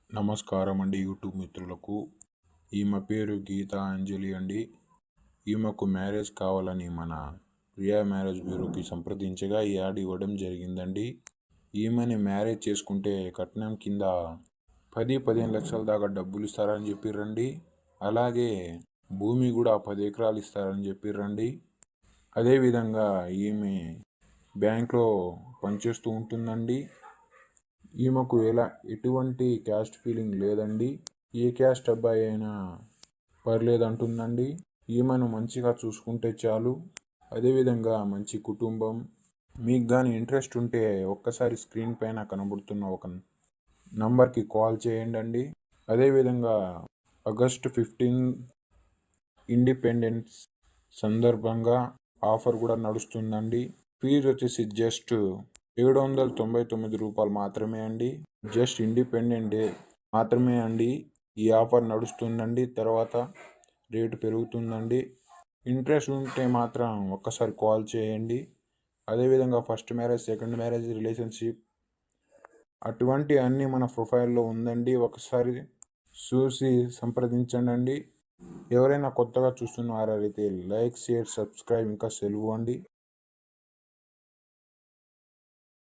నమస్కారం అండి యూట్యూబ్ మిత్రులకు. ఈమె పేరు గీతా అంజలి అండి. ఈమెకు మ్యారేజ్ కావాలని మన ప్రియా మ్యారేజ్ బ్యూరోకి సంప్రదించగా ఈ యాడ్ ఇవ్వడం జరిగిందండి. ఈమెని మ్యారేజ్ చేసుకుంటే కట్నం కింద 10-15 లక్షల దాకా డబ్బులు ఇస్తారని చెప్పిర్రండి. అలాగే భూమి కూడా 10 ఎకరాలు ఇస్తారని చెప్పిర్రండి. అదేవిధంగా ఈమె బ్యాంక్లో పనిచేస్తూ ఉంటుందండి. ఈమెకు ఎటువంటి క్యాస్ట్ ఫీలింగ్ లేదండి. ఏ క్యాస్ట్ అబ్బాయి అయినా పర్లేదంటుందండి. ఈమెను మంచిగా చూసుకుంటే చాలు. అదేవిధంగా మంచి కుటుంబం. మీకు కానీ ఇంట్రెస్ట్ ఉంటే ఒక్కసారి స్క్రీన్ పైన కనబడుతున్న ఒక నంబర్కి కాల్ చేయండి. అదేవిధంగా ఆగస్ట్ 15 ఇండిపెండెన్స్ సందర్భంగా ఆఫర్ కూడా నడుస్తుందండి. ఫీజు వచ్చేసి జస్ట్ 799 రూపాయలు మాత్రమే అండి. జస్ట్ ఇండిపెండెంట్ డే మాత్రమే అండి ఈ ఆఫర్ నడుస్తుందండి. తర్వాత రేటు పెరుగుతుందండి. ఇంట్రెస్ట్ ఉంటే మాత్రం ఒక్కసారి కాల్ చేయండి. అదేవిధంగా first marriage, second marriage, relationship అటువంటి అన్నీ మన ప్రొఫైల్లో ఉందండి. ఒకసారి చూసి సంప్రదించండి. ఎవరైనా కొత్తగా చూస్తున్న వారైతే లైక్, షేర్, సబ్స్క్రైబ్ ఇంకా సెలవు అండి.